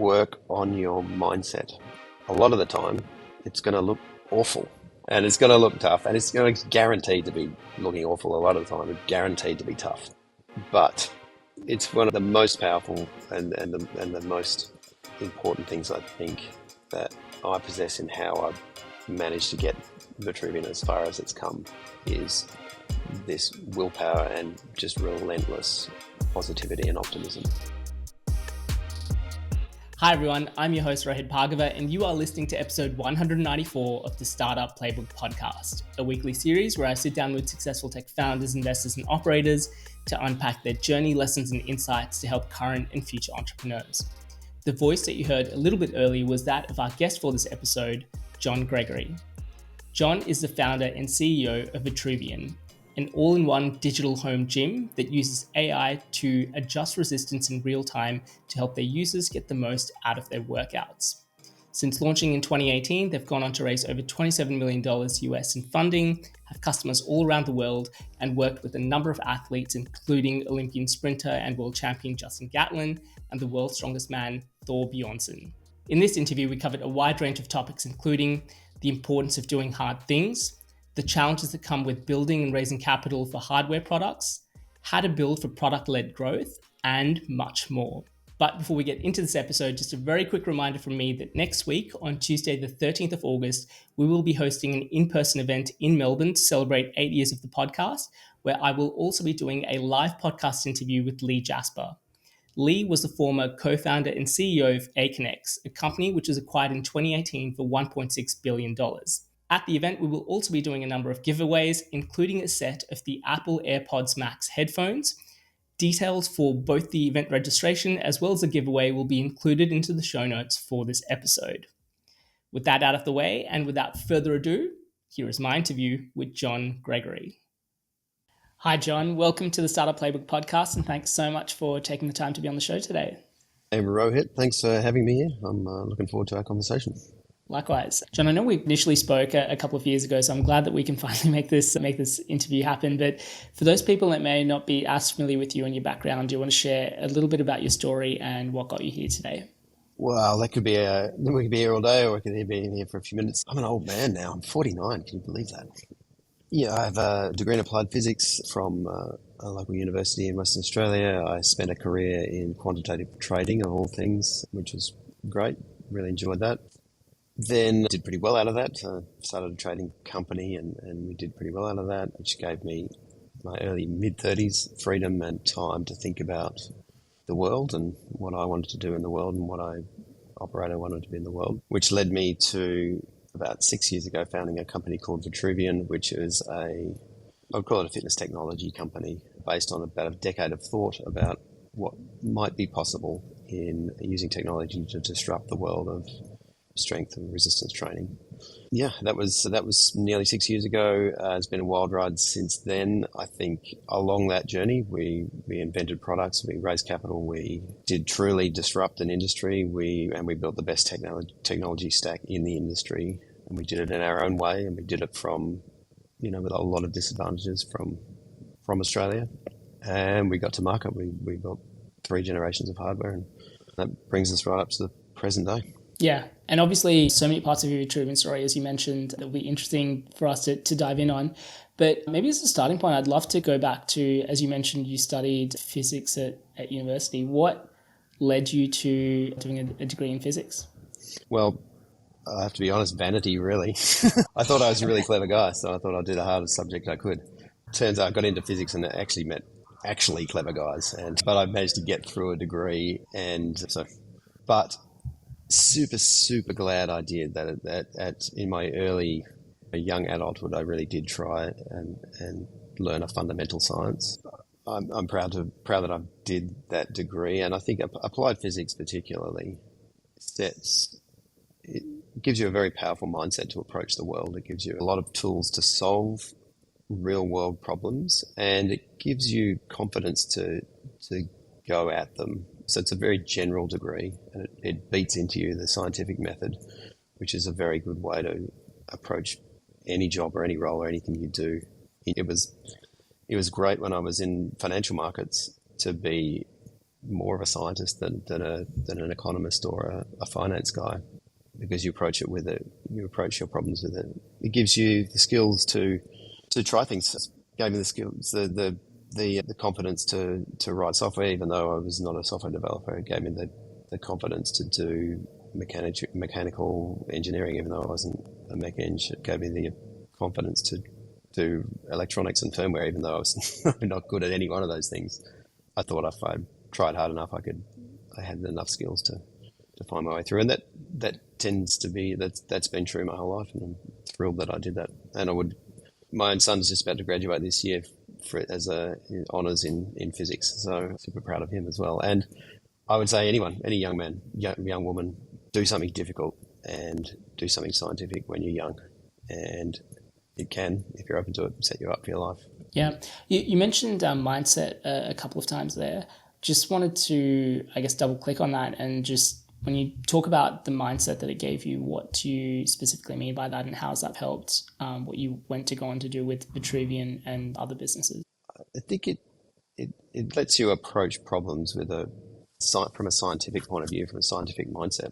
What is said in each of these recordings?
work on your mindset. A lot of the time, it's going to look awful and it's going to look tough and it's going to guaranteed to be looking awful a lot of the time. It's guaranteed to be tough. But it's one of the most powerful and the most important things I think that I possess in how I've managed to get Vitruvian as far as it's come is this willpower and just relentless positivity and optimism. Hi everyone, I'm your host Rohit Bhargava and you are listening to episode 194 of the Startup Playbook podcast, a weekly series where I sit down with successful tech founders, investors and operators to unpack their journey, lessons and insights to help current and future entrepreneurs. The voice that you heard a little bit earlier was that of our guest for this episode, Jon Gregory. Jon is the founder and CEO of Vitruvian, an all-in-one digital home gym that uses AI to adjust resistance in real time to help their users get the most out of their workouts. Since launching in 2018, they've gone on to raise over $27 million US in funding, have customers all around the world, and worked with a number of athletes, including Olympian sprinter and world champion Justin Gatlin and the world's strongest man, Thor Bjornsson. In this interview, we covered a wide range of topics, including the importance of doing hard things, the challenges that come with building and raising capital for hardware products, how to build for product-led growth, and much more. But before we get into this episode, just a very quick reminder from me that next week, on Tuesday, the 13th of August, we will be hosting an in-person event in Melbourne to celebrate 8 years of the podcast, where I will also be doing a live podcast interview with Lee Jasper. Lee was the former co-founder and CEO of Aconex, a company which was acquired in 2018 for $1.6 billion. At the event, we will also be doing a number of giveaways, including a set of the Apple AirPods Max headphones. Details for both the event registration as well as the giveaway will be included into the show notes for this episode. With that out of the way, and without further ado, here is my interview with Jon Gregory. Hi, Jon. Welcome to the Startup Playbook podcast, and thanks so much for taking the time to be on the show today. Hey, Rohit. Thanks for having me here. I'm looking forward to our conversation. Likewise. Jon, I know we initially spoke a couple of years ago, so I'm glad that we can finally make this interview happen. But for those people that may not be as familiar with you and your background, do you want to share a little bit about your story and what got you here today? Well, we could be here all day, or we could be here for a few minutes. I'm an old man now. I'm 49. Can you believe that? Yeah, I have a degree in applied physics from a local university in Western Australia. I spent a career in quantitative trading of all things, which was great. Really enjoyed that. Then did pretty well out of that. Started a trading company and we did pretty well out of that, which gave me my early mid-30s freedom and time to think about the world and what I wanted to do in the world and what operator wanted to be in the world, which led me to about 6 years ago founding a company called Vitruvian, which is I'd call it a fitness technology company based on about a decade of thought about what might be possible in using technology to disrupt the world of strength and resistance training. Yeah, that was nearly 6 years ago. It's been a wild ride since then. I think along that journey, we invented products, we raised capital, we did truly disrupt an industry, we built the best technology stack in the industry, and we did it in our own way, and we did it from, with a lot of disadvantages from Australia, and we got to market. We built 3 generations of hardware, and that brings us right up to the present day. Yeah, and obviously so many parts of your Vitruvian story, as you mentioned, that will be interesting for us to dive in on. But maybe as a starting point, I'd love to go back to, as you mentioned, you studied physics at university. What led you to doing a degree in physics? Well, I have to be honest, vanity, really. I thought I was a really clever guy, so I thought I'd do the hardest subject I could. Turns out I got into physics and actually met clever guys, but I managed to get through a degree, but super glad I did that in my early young adulthood. I really did try and learn a fundamental science. I'm proud that I did that degree, and I think applied physics particularly it gives you a very powerful mindset to approach the world. It gives you a lot of tools to solve real world problems, and it gives you confidence to go at them. So it's a very general degree, and it beats into you the scientific method, which is a very good way to approach any job or any role or anything you do. It was great when I was in financial markets to be more of a scientist than an economist or a finance guy, because you approach your problems with it. It gives you the skills to try things. It gave me the skills, the confidence to write software, even though I was not a software developer. It gave me the confidence to do mechanical engineering, even though I wasn't a mech eng. It gave me the confidence to do electronics and firmware, even though I was not good at any one of those things. I thought if I tried hard enough, I had enough skills to find my way through. And that tends to be, that's been true my whole life, and I'm thrilled that I did that. And my own son's just about to graduate this year as honours in physics, so super proud of him as well. And I would say any young man, young woman, do something difficult and do something scientific when you're young, and it can, if you're open to it, set you up for your life. Yeah, you mentioned mindset a couple of times there. Just wanted to, I guess, double click on that, and just when you talk about the mindset that it gave you, what do you specifically mean by that, and how has that helped what you went to go on to do with Vitruvian and other businesses? I think it lets you approach problems from a scientific point of view, from a scientific mindset.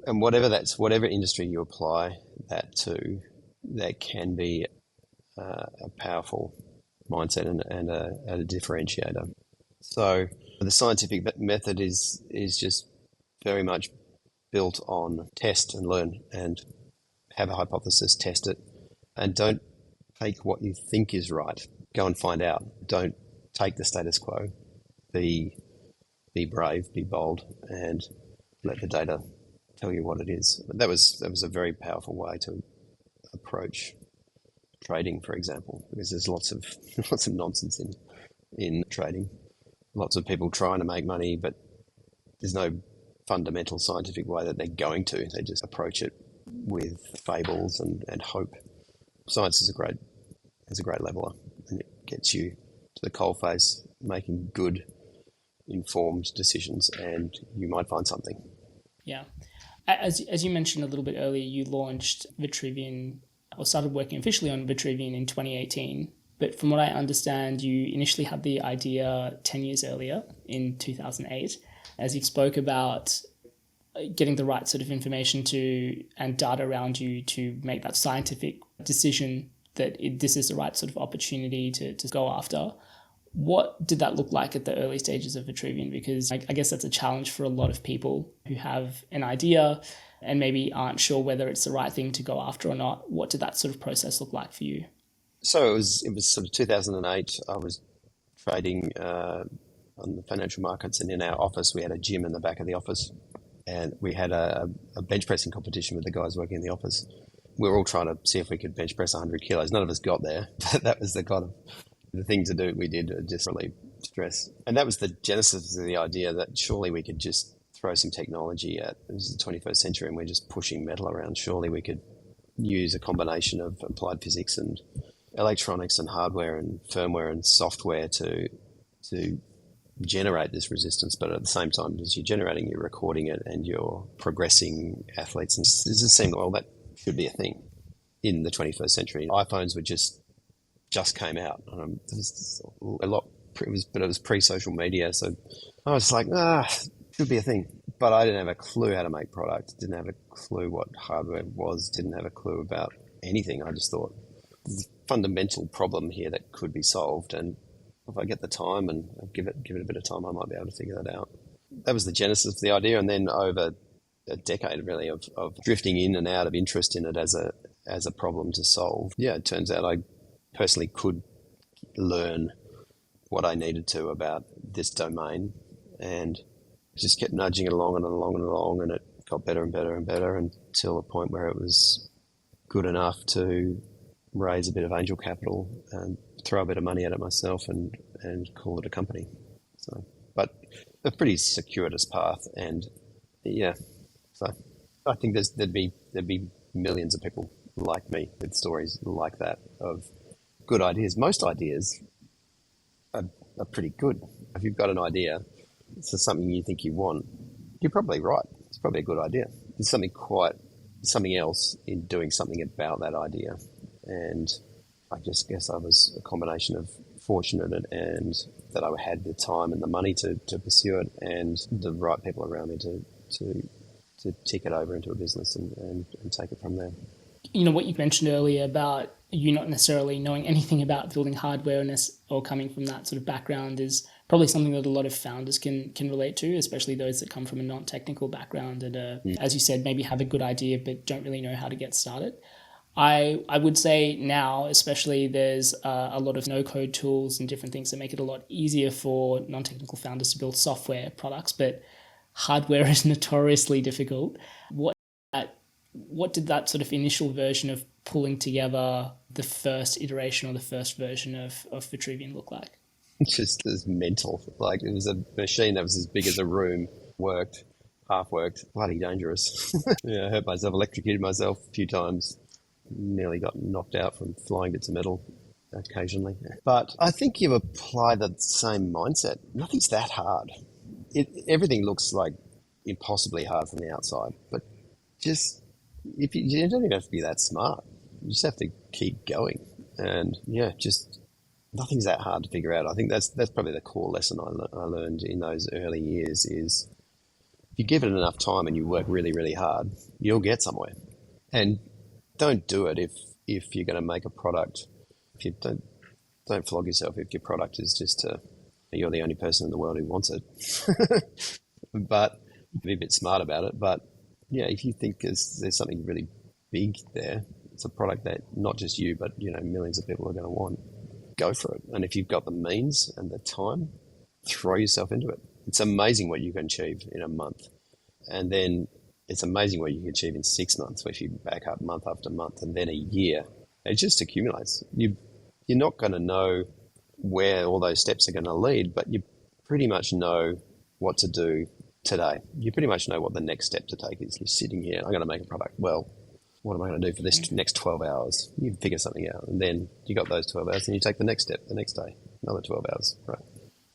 And whatever industry you apply that to, that can be a powerful mindset and a differentiator. So the scientific method is just very much built on test and learn, and have a hypothesis, test it, and don't take what you think is right. Go and find out. Don't take the status quo. Be brave, be bold, and let the data tell you what it is. That was a very powerful way to approach trading, for example, because there's lots of nonsense in trading. Lots of people trying to make money, but there's no fundamental scientific way that they're going to. They just approach it with fables and hope. Science is a great leveler, and it gets you to the coalface, making good, informed decisions, and you might find something. Yeah. As you mentioned a little bit earlier, you launched Vitruvian, or started working officially on Vitruvian in 2018. But from what I understand, you initially had the idea 10 years earlier in 2008, as you spoke about getting the right sort of information and data around you to make that scientific decision that this is the right sort of opportunity to go after. What did that look like at the early stages of Vitruvian? Because I guess that's a challenge for a lot of people who have an idea and maybe aren't sure whether it's the right thing to go after or not. What did that sort of process look like for you? So it was sort of 2008. I was trading on the financial markets, and in our office we had a gym in the back of the office, and we had a bench pressing competition with the guys working in the office. We were all trying to see if we could bench press 100 kilos. None of us got there, but that was the kind of the thing to do. We did just relieve stress, and that was the genesis of the idea that surely we could just throw some technology at. It was the 21st century, and we're just pushing metal around. Surely we could use a combination of applied physics and electronics and hardware and firmware and software to generate this resistance, but at the same time, as you're generating, you're recording it and you're progressing athletes. And it just seemed, well, that should be a thing in the 21st century. iPhones were just came out. It was a lot, but it was pre-social media, so I was like, should be a thing. But I didn't have a clue how to make product. Didn't have a clue what hardware was. Didn't have a clue about anything. I just thought, there's a fundamental problem here that could be solved, and if I get the time and give it a bit of time, I might be able to figure that out. That was the genesis of the idea, and then over a decade really of drifting in and out of interest in it as a problem to solve. Yeah, it turns out I personally could learn what I needed to about this domain, and just kept nudging it along and along and along, and it got better and better and better until a point where it was good enough to raise a bit of angel capital and throw a bit of money at it myself and call it a company. So, but a pretty circuitous path, and yeah, so I think there'd be millions of people like me with stories like that of good ideas. Most ideas are pretty good. If you've got an idea, it's something you think you want, you're probably right. It's probably a good idea. There's something else in doing something about that idea. And I just guess I was a combination of fortunate and that I had the time and the money to pursue it, and the right people around me to tick it over into a business and take it from there. You know, what you mentioned earlier about you not necessarily knowing anything about building hardware or coming from that sort of background is probably something that a lot of founders can relate to, especially those that come from a non-technical background and, as you said, maybe have a good idea but don't really know how to get started. I would say now, especially, there's a lot of no-code tools and different things that make it a lot easier for non-technical founders to build software products, but hardware is notoriously difficult. What did that sort of initial version of pulling together the first iteration or the first version of Vitruvian look like? Just as mental. Like, it was a machine that was as big as a room, half worked, bloody dangerous. Yeah, I hurt myself, electrocuted myself a few times, nearly got knocked out from flying bits of metal occasionally. But I think you apply the same mindset. Nothing's that hard. Everything looks like impossibly hard from the outside, but just you don't even have to be that smart. You just have to keep going, and just nothing's that hard to figure out. I think that's probably the core lesson I learned in those early years is if you give it enough time and you work really, really hard, you'll get somewhere. And don't do it if you're going to make a product. If you don't flog yourself if your product is just you're the only person in the world who wants it. But be a bit smart about it. But yeah, if you think there's something really big there, it's a product that not just you, but millions of people are going to want, go for it. And if you've got the means and the time, throw yourself into it. It's amazing what you can achieve in a month. And then it's amazing what you can achieve in 6 months, if you back up month after month, and then a year. It just accumulates. You're not going to know where all those steps are going to lead, but you pretty much know what to do today. You pretty much know what the next step to take is. You're sitting here, I'm going to make a product. Well, what am I going to do for this next 12 hours? You figure something out. And then you got those 12 hours and you take the next step the next day, another 12 hours. Right.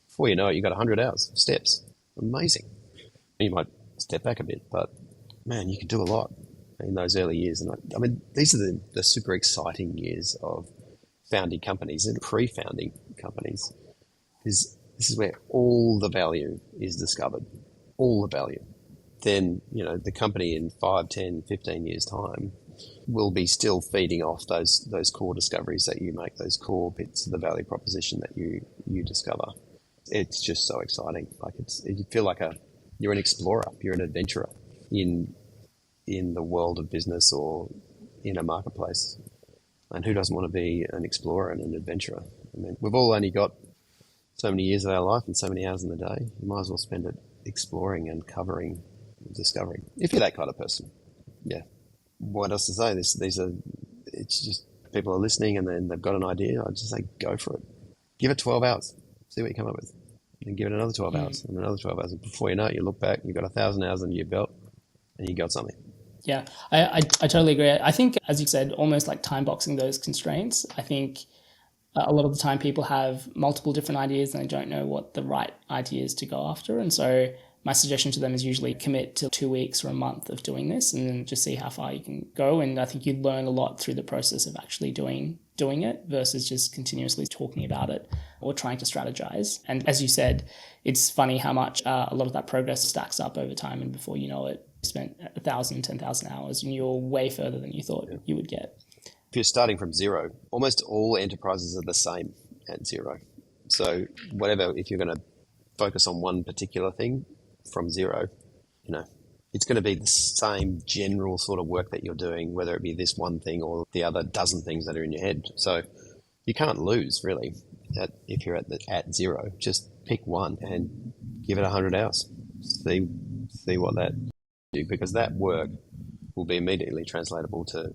Before you know it, you got 100 hours of steps. Amazing. You might step back a bit, but man, you can do a lot in those early years. And I mean, these are the super exciting years of founding companies and pre-founding companies. This is where all the value is discovered, all the value. Then, the company in 5, 10, 15 years' time will be still feeding off those core discoveries that you make, those core bits of the value proposition that you discover. It's just so exciting. Like you feel like you're an explorer, you're an adventurer in the world of business or in a marketplace. And who doesn't want to be an explorer and an adventurer? I mean, we've all only got so many years of our life and so many hours in the day. You might as well spend it exploring and covering and discovering. If you're that kind of person, yeah. What else to say? It's just people are listening and then they've got an idea. I'd just say go for it. Give it 12 hours. See what you come up with. And give it another 12 hours and another 12 hours. And before you know it, you look back, you've got 1,000 hours under your belt and you got something. Yeah, I totally agree. I think, as you said, almost like time boxing those constraints. I think a lot of the time people have multiple different ideas and they don't know what the right idea is to go after. And so my suggestion to them is usually commit to 2 weeks or a month of doing this and then just see how far you can go. And I think you'd learn a lot through the process of actually doing it versus just continuously talking about it or trying to strategize. And as you said, it's funny how much a lot of that progress stacks up over time. And before you know it, you spent 1,000, 10,000 hours and you're way further than you thought you would get. If you're starting from zero, almost all enterprises are the same at zero. So if you're going to focus on one particular thing from zero, it's going to be the same general sort of work that you're doing, whether it be this one thing or the other dozen things that are in your head. So you can't lose really if you're at zero. Just pick one and give it 100 hours. See what that do, because that work will be immediately translatable to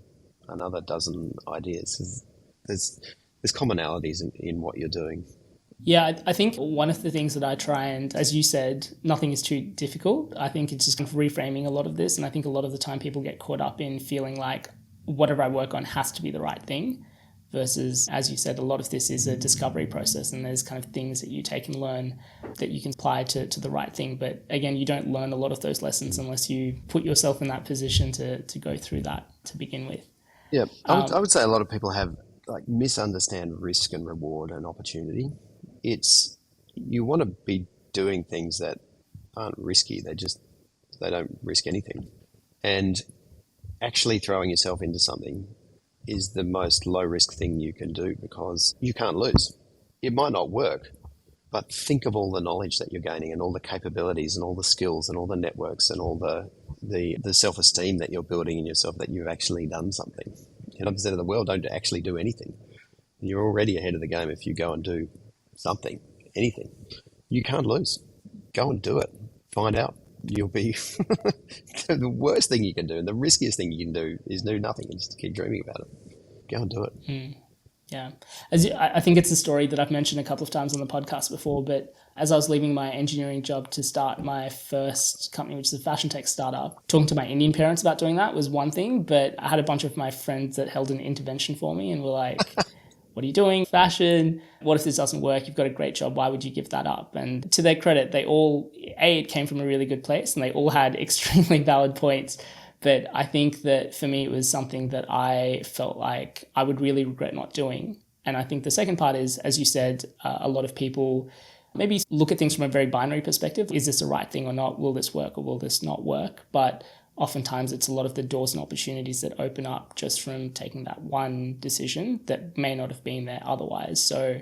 another dozen ideas. There's commonalities in what you're doing. Yeah, I think one of the things that I try and, as you said, nothing is too difficult. I think it's just kind of reframing a lot of this. And I think a lot of the time people get caught up in feeling like whatever I work on has to be the right thing versus, as you said, a lot of this is a discovery process and there's kind of things that you take and learn that you can apply to the right thing. But again, you don't learn a lot of those lessons unless you put yourself in that position to go through that to begin with. Yeah, I would say a lot of people have like misunderstand risk and reward and opportunity. It's you want to be doing things that aren't risky. They don't risk anything. And actually throwing yourself into something is the most low risk thing you can do because you can't lose. It might not work, but think of all the knowledge that you're gaining and all the capabilities and all the skills and all the networks and all the self-esteem that you're building in yourself that you've actually done something. 90% of the world don't actually do anything. And you're already ahead of the game if you go and do something, anything. You can't lose. Go and do it. Find out. You'll be the worst thing you can do and the riskiest thing you can do is do nothing and just keep dreaming about it. Go and do it. Yeah. I think it's a story that I've mentioned a couple of times on the podcast before, but as I was leaving my engineering job to start my first company, which is a fashion tech startup, talking to my Indian parents about doing that was one thing, but I had a bunch of my friends that held an intervention for me and were like, what are you doing? Fashion. What if this doesn't work? You've got a great job. Why would you give that up? And to their credit, they all, it came from a really good place and they all had extremely valid points. But I think that for me, it was something that I felt like I would really regret not doing. And I think the second part is, as you said, a lot of people maybe look at things from a very binary perspective. Is this the right thing or not? Will this work or will this not work? But oftentimes it's a lot of the doors and opportunities that open up just from taking that one decision that may not have been there otherwise. So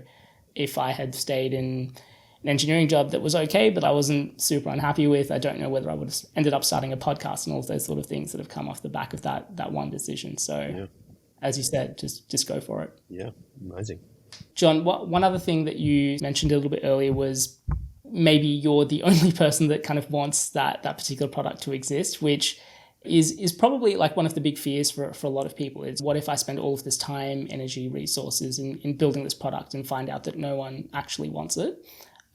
if I had stayed in an engineering job that was okay, but I wasn't super unhappy with, I don't know whether I would have ended up starting a podcast and all of those sort of things that have come off the back of that one decision. So as you said, just go for it. Yeah, amazing. Jon, one other thing that you mentioned a little bit earlier was maybe you're the only person that kind of wants that particular product to exist, which is probably like one of the big fears for a lot of people is what if I spend all of this time, energy, resources in building this product and find out that no one actually wants it?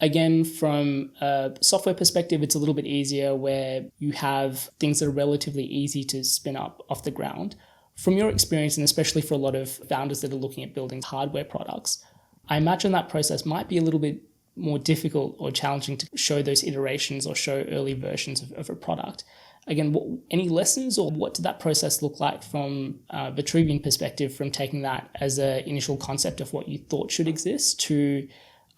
Again, from a software perspective, it's a little bit easier where you have things that are relatively easy to spin up off the ground. From your experience, and especially for a lot of founders that are looking at building hardware products, I imagine that process might be a little bit more difficult or challenging to show those iterations or show early versions of a product. Again, any lessons or what did that process look like from a Vitruvian perspective, from taking that as an initial concept of what you thought should exist to,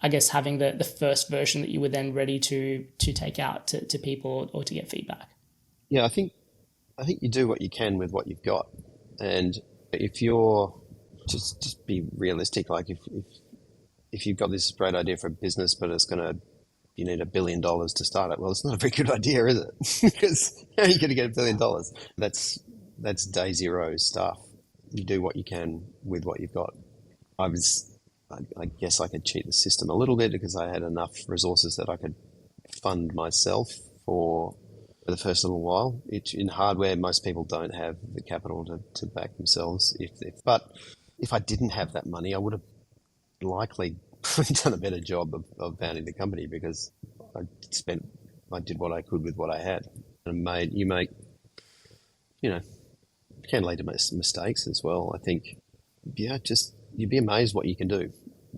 I guess, having the first version that you were then ready to take out to people or to get feedback? Yeah, I think you do what you can with what you've got. And if you're just be realistic, like if you've got this great idea for a business, but you need $1 billion to start it. Well, it's not a very good idea, is it? Because how are you going to get $1 billion? That's day zero stuff. You do what you can with what you've got. I guess I could cheat the system a little bit because I had enough resources that I could fund myself for the first little while. In hardware, most people don't have the capital to back themselves. But if I didn't have that money, I would have likely done a better job of founding the company because I did what I could with what I had. And you can lead to mistakes as well. I think, you'd be amazed what you can do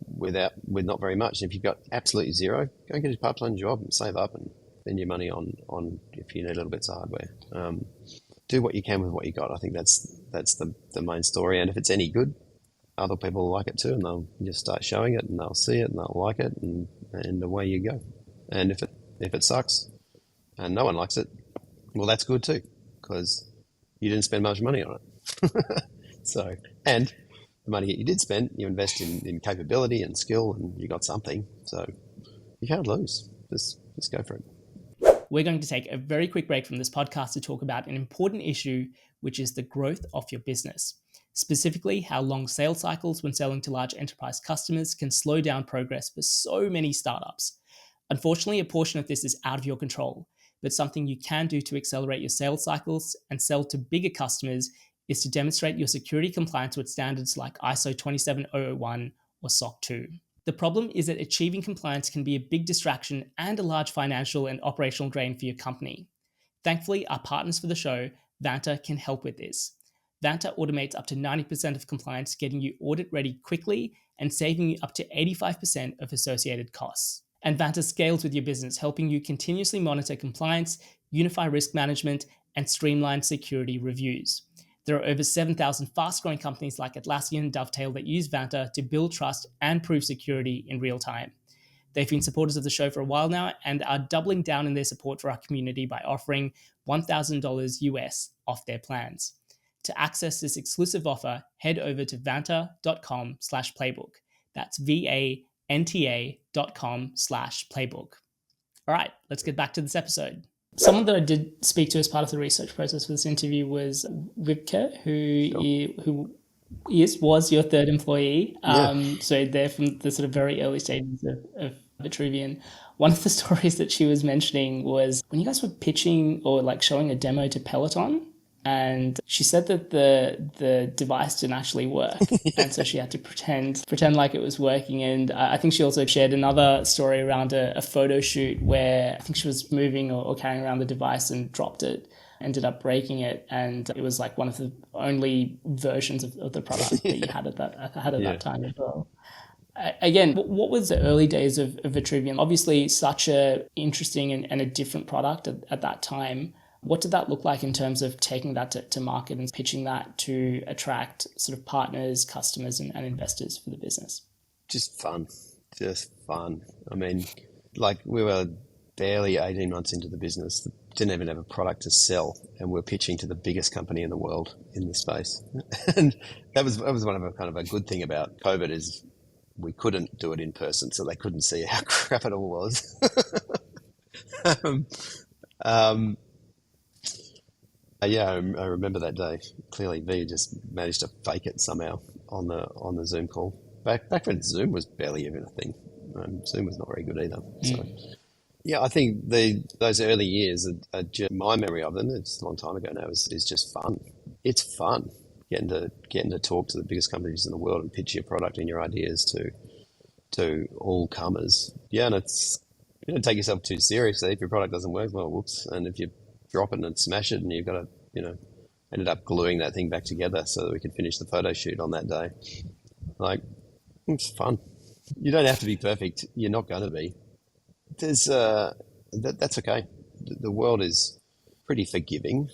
with not very much. If you've got absolutely zero, go and get a part-time job and save up and spend your money on if you need little bits of hardware. Do what you can with what you got. I think that's the main story. And if it's any good, other people will like it too, and they'll just start showing it, and they'll see it, and they'll like it, and away you go. And if it sucks, and no one likes it, well, that's good too, because you didn't spend much money on it. So, and the money that you did spend, you invest in capability and skill, and you got something. So you can't lose. Just go for it. We're going to take a very quick break from this podcast to talk about an important issue, which is the growth of your business. Specifically, how long sales cycles when selling to large enterprise customers can slow down progress for so many startups. Unfortunately, a portion of this is out of your control, but something you can do to accelerate your sales cycles and sell to bigger customers is to demonstrate your security compliance with standards like ISO 27001 or SOC 2. The problem is that achieving compliance can be a big distraction and a large financial and operational drain for your company. Thankfully, our partners for the show, Vanta, can help with this. Vanta automates up to 90% of compliance, getting you audit ready quickly and saving you up to 85% of associated costs. And Vanta scales with your business, helping you continuously monitor compliance, unify risk management, and streamline security reviews. There are over 7,000 fast-growing companies like Atlassian and Dovetail that use Vanta to build trust and prove security in real time. They've been supporters of the show for a while now and are doubling down in their support for our community by offering $1,000 US off their plans. To access this exclusive offer, head over to vanta.com/playbook. That's VANTA.com/playbook. All right, let's get back to this episode. Someone that I did speak to as part of the research process for this interview was Vibke, who was your third employee. So they're from the sort of very early stages of Vitruvian. One of the stories that she was mentioning was when you guys were pitching or like showing a demo to Peloton, and she said that the device didn't actually work. And so she had to pretend like it was working. And I think she also shared another story around a photo shoot where I think she was moving or carrying around the device and dropped it, ended up breaking it. And it was like one of the only versions of the product that you had at that time as well. Again, what was the early days of Vitruvian? Obviously such a interesting and a different product at that time. What did that look like in terms of taking that to market and pitching that to attract sort of partners, customers, and investors for the business? Just fun. I mean, like we were barely 18 months into the business, didn't even have a product to sell, and we're pitching to the biggest company in the world in the space. And that was one of a kind of a good thing about COVID is we couldn't do it in person, so they couldn't see how crap it all was. I remember that day. Clearly, V just managed to fake it somehow on the Zoom call. Back when Zoom was barely even a thing. Zoom was not very good either. So, I think those early years, my memory of them, it's a long time ago now, is just fun. It's fun getting to talk to the biggest companies in the world and pitch your product and your ideas to all comers. Yeah, and it's you don't take yourself too seriously. If your product doesn't work, well, whoops. And if you drop it and smash it and you've got to, ended up gluing that thing back together so that we could finish the photo shoot on that day. Like, it's fun. You don't have to be perfect. You're not going to be. That's okay. The world is pretty forgiving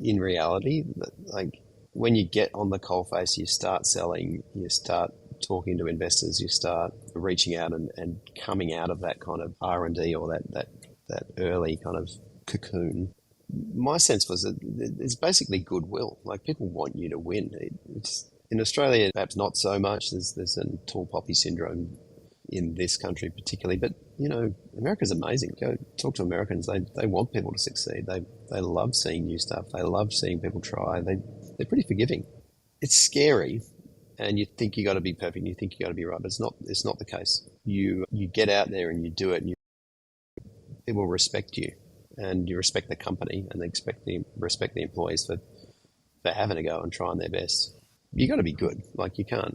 in reality. Like, when you get on the coalface, you start selling, you start talking to investors, you start reaching out and coming out of that kind of R&D or that early kind of cocoon. My sense was that it's basically goodwill. Like, people want you to win. It's in Australia, perhaps not so much. There's a tall poppy syndrome in this country particularly, but America's amazing. Go talk to Americans. They want people to succeed. They love seeing new stuff. They love seeing people try. They're pretty forgiving. It's scary, and you think you got to be perfect. And you think you got to be right, but it's not the case. You get out there and you do it, and people respect you. And you respect the company, and they respect the employees for having to go and trying their best. You got to be good. Like, you can't,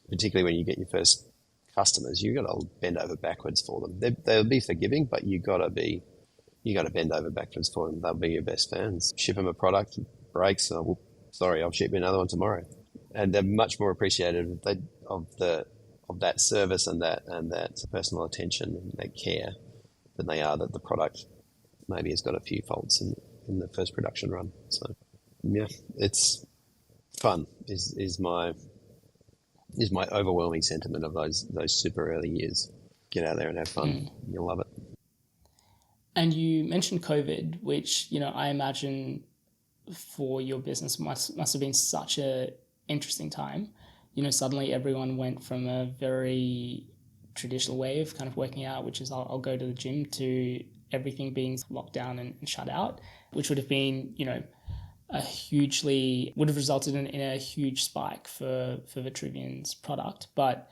particularly when you get your first customers, you got to bend over backwards for them. They'll be forgiving, but you got to bend over backwards for them. They'll be your best fans. Ship them a product, breaks. Oh, sorry, I'll ship you another one tomorrow. And they're much more appreciative of that service and that personal attention and that care than they are that the product maybe has got a few faults in the first production run. So yeah, it's fun is my overwhelming sentiment of those super early years. Get out there and have fun. You'll love it. And you mentioned COVID, which, I imagine for your business must have been such a interesting time. Suddenly everyone went from a very traditional way of kind of working out, which is I'll go to the gym, to everything being locked down and shut out, which would have been, would have resulted in a huge spike for Vitruvian's product. But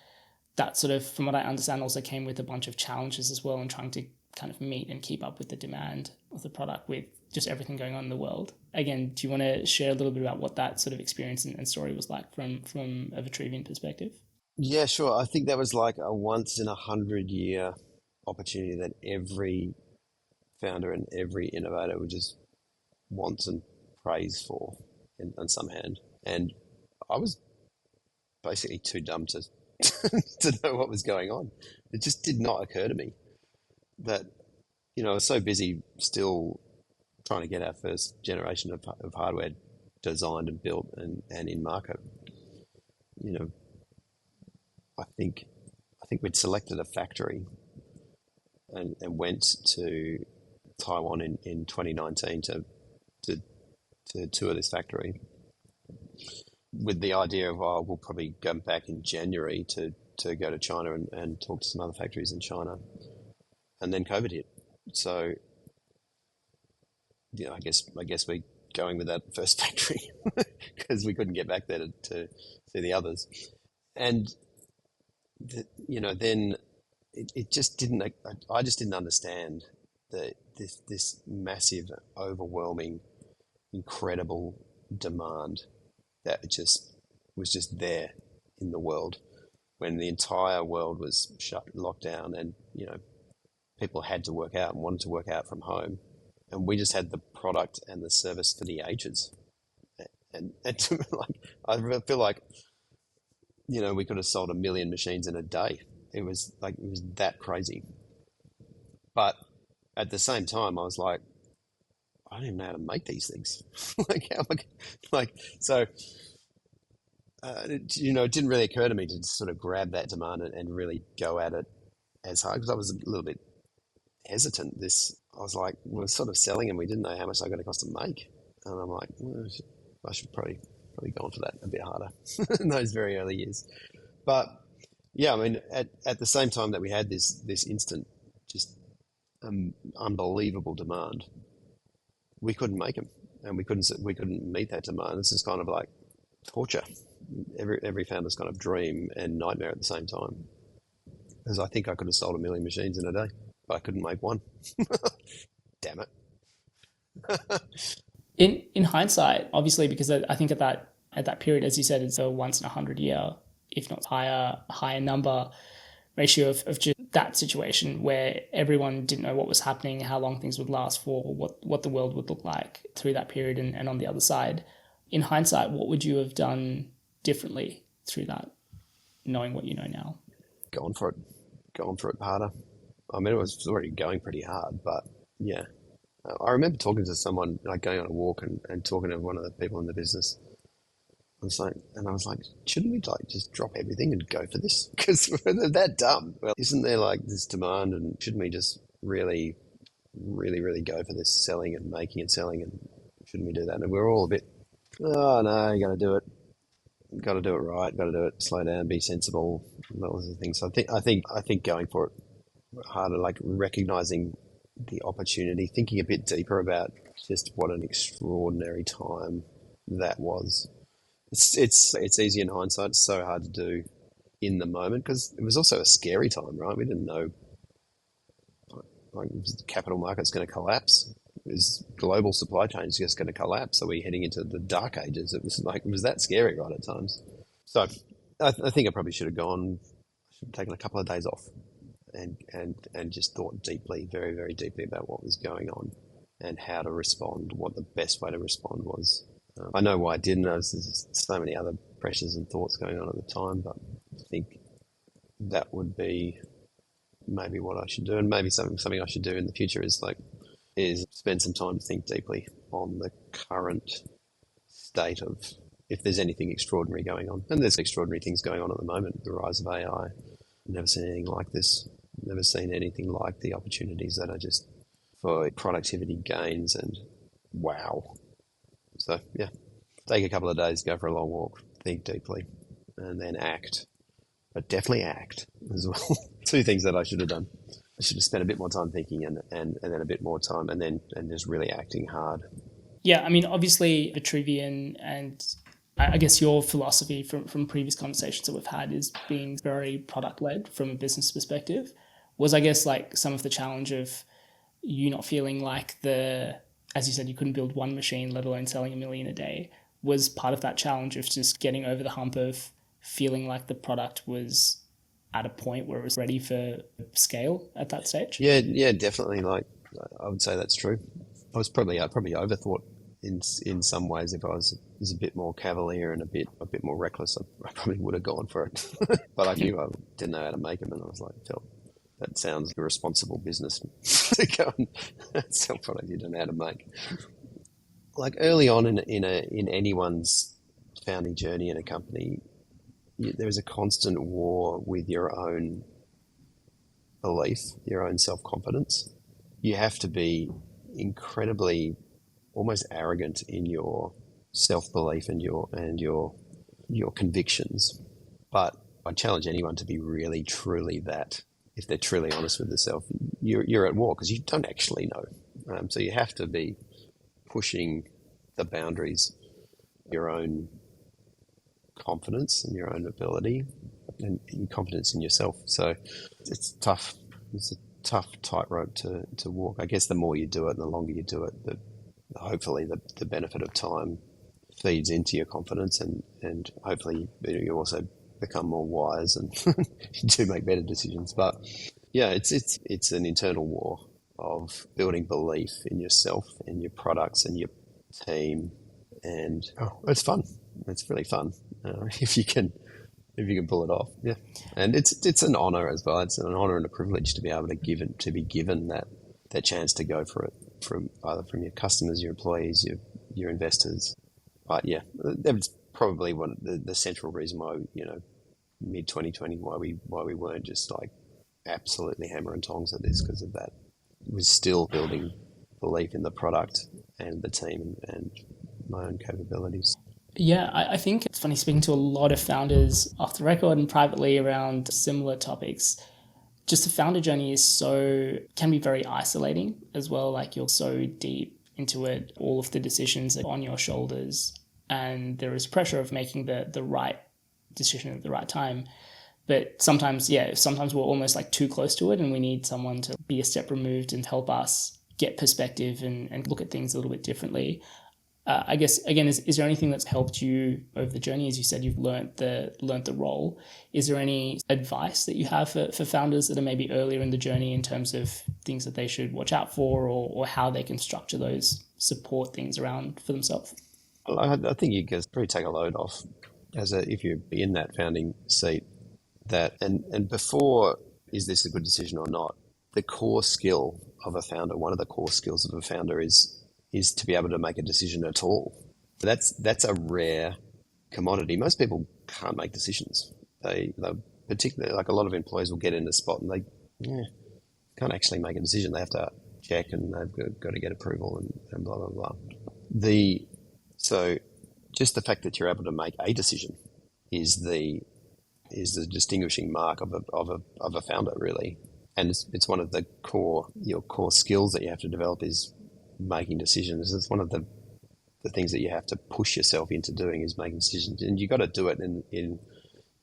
that sort of, from what I understand, also came with a bunch of challenges as well in trying to kind of meet and keep up with the demand of the product with just everything going on in the world. Again, do you want to share a little bit about what that sort of experience and story was like from a Vitruvian perspective? Yeah, sure. I think that was like a once in 100-year opportunity that every founder and every innovator would just want and praise for on some hand. And I was basically too dumb to to know what was going on. It just did not occur to me that, I was so busy still trying to get our first generation of hardware designed and built and in market. I think we'd selected a factory and went to Taiwan in 2019 to tour this factory with the idea of, we'll probably go back in January to go to China and talk to some other factories in China. And then COVID hit. So, I guess we're going with that first factory because we couldn't get back there to see the others. And, then it just didn't, I just didn't understand this massive, overwhelming, incredible demand that was just there in the world when the entire world was locked down, and people had to work out and wanted to work out from home, and we just had the product and the service for the ages. And I feel like we could have sold 1 million machines in a day. It was that crazy. But at the same time, I was like, I don't even know how to make these things. It didn't really occur to me to sort of grab that demand and really go at it as hard, because I was a little bit hesitant. I was like, we're sort of selling and we didn't know how much they're going to cost to make. And I'm like, I should probably go on for that a bit harder in those very early years. But yeah, I mean, at the same time that we had this instant, just unbelievable demand, we couldn't make them, and we couldn't meet that demand. It's just kind of like torture, every founder's kind of dream and nightmare at the same time. Because I think I could have sold 1 million machines in a day, but I couldn't make one. Damn it. In hindsight, obviously, because I think at that period, as you said, it's a once in 100 year, if not higher number ratio of just that situation where everyone didn't know what was happening, how long things would last for, what the world would look like through that period and on the other side. In hindsight, what would you have done differently through that, knowing what you know now? Going for it harder. I mean, it was already going pretty hard, but yeah. I remember talking to someone, like going on a walk and talking to one of the people in the business. I was like, shouldn't we just drop everything and go for this? Because we're that dumb. Well, isn't there this demand, and shouldn't we just really, really, really go for this selling and making and selling, and shouldn't we do that? And we're all a bit, oh no, you got to do it. Got to do it right. Got to do it. Slow down. Be sensible. Those are the things. So I think going for it harder, like recognizing the opportunity, thinking a bit deeper about just what an extraordinary time that was. It's easy in hindsight. It's so hard to do in the moment because it was also a scary time, right? We didn't know the capital market's going to collapse. Is global supply chains just going to collapse? Are we heading into the dark ages? It was that scary right at times. So I think I probably should have taken a couple of days off and just thought deeply, very, very deeply about what was going on and how to respond, what the best way to respond was. I know why I didn't. There's so many other pressures and thoughts going on at the time, but I think that would be maybe what I should do, and maybe something I should do in the future is spend some time to think deeply on the current state of if there's anything extraordinary going on. And there's extraordinary things going on at the moment. The rise of AI. Never seen anything like this. Never seen anything like the opportunities that are just for productivity gains and wow. So yeah, take a couple of days, go for a long walk, think deeply, and then act. But definitely act as well. Two things that I should have done. I should have spent a bit more time thinking and then a bit more time and just really acting hard. Yeah, I mean, obviously Vitruvian, and I guess your philosophy from previous conversations that we've had is being very product-led from a business perspective. Was, I guess, like some of the challenge of you not feeling like as you said, you couldn't build one machine, let alone selling 1 million a day, was part of that challenge of just getting over the hump of feeling like the product was at a point where it was ready for scale at that stage? Yeah, definitely. Like, I would say that's true. I probably overthought in some ways. If I was a bit more cavalier and a bit more reckless, I probably would have gone for it. But I knew I didn't know how to make them, and I was like, that sounds like a responsible business to go and sell product you don't know how to make. like early on in anyone's founding journey in a company, there is a constant war with your own belief, your own self-confidence. You have to be incredibly, almost arrogant in your self-belief and your convictions. But I challenge anyone to be really, truly that. If they're truly honest with themselves, you're at war because you don't actually know. So you have to be pushing the boundaries, your own confidence and your own ability and confidence in yourself. So it's tough. It's a tough tightrope to walk. I guess the more you do it and the longer you do it, hopefully the benefit of time feeds into your confidence and hopefully you also become more wise and you do make better decisions. But yeah, it's an internal war of building belief in yourself and your products and your team, and it's fun. It's really fun if you can pull it off. Yeah, and it's an honor as well. It's an honor and a privilege to be able to be given that chance to go for it from either from your customers, your employees, your investors. But yeah, that's probably one the central reason why mid 2020 why we weren't just like absolutely hammer and tongs at this, because of that. It was still building belief in the product and the team and my own capabilities. Yeah, I think it's funny speaking to a lot of founders off the record and privately around similar topics. Just the founder journey can be very isolating as well. Like you're so deep into it, all of the decisions are on your shoulders, and there is pressure of making the right decision at the right time. But sometimes we're almost like too close to it, and we need someone to be a step removed and help us get perspective and look at things a little bit differently. I guess, again, is there anything that's helped you over the journey? As you said, you've learnt the role. Is there any advice that you have for founders that are maybe earlier in the journey in terms of things that they should watch out for, or how they can structure those support things around for themselves? I think you can probably take a load off if you be in that founding seat. That and before, is this a good decision or not? The core skill of a founder, one of the core skills of a founder is to be able to make a decision at all. That's a rare commodity. Most people can't make decisions. They particularly, like a lot of employees will get in a spot and they can't actually make a decision. They have to check and they've got to get approval and blah, blah, blah. So just the fact that you're able to make a decision is the distinguishing mark of a founder, really. And it's one of your core skills that you have to develop is making decisions. It's one of the things that you have to push yourself into doing is making decisions. And you got to do it you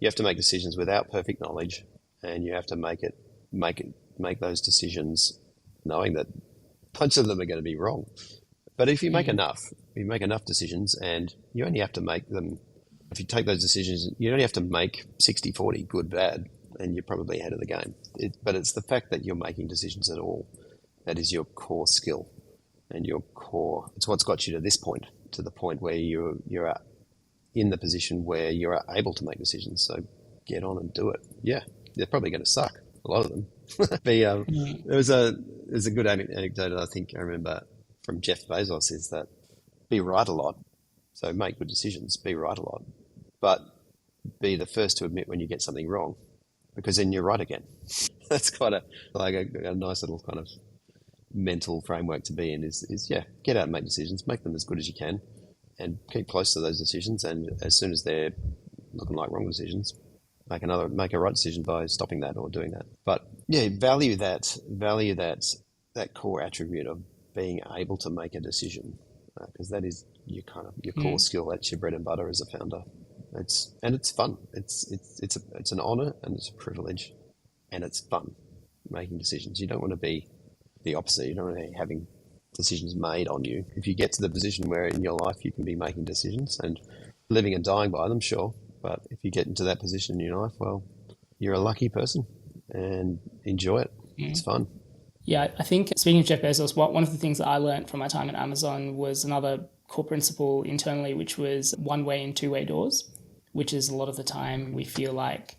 have to make decisions without perfect knowledge, and you have to make those decisions knowing that a bunch of them are going to be wrong. But if you make enough decisions, and you only have to make them, if you take those decisions, you only have to make 60-40, good, bad, and you're probably ahead of the game. But it's the fact that you're making decisions at all that is your core skill and it's what's got you to this point, to the point where you're in the position where you're able to make decisions. So get on and do it. Yeah, they're probably going to suck, a lot of them. There's a good anecdote I think I remember from Jeff Bezos is that be right a lot. So make good decisions, be right a lot, but be the first to admit when you get something wrong, because then you're right again. That's quite a nice little kind of mental framework to be in is get out and make decisions, make them as good as you can, and keep close to those decisions. And as soon as they're looking like wrong decisions, make a right decision by stopping that or doing that. But yeah, value that core attribute of being able to make a decision, because that is your core skill. That's your bread and butter as a founder. It's fun. It's an honor and it's a privilege, and it's fun making decisions. You don't want to be the opposite. You don't want to be having decisions made on you. If you get to the position where in your life you can be making decisions and living and dying by them, sure. But if you get into that position in your life, well, you're a lucky person, and enjoy it. It's fun. Yeah, I think speaking of Jeff Bezos, one of the things that I learned from my time at Amazon was another core principle internally, which was one-way and two-way doors, which is a lot of the time we feel like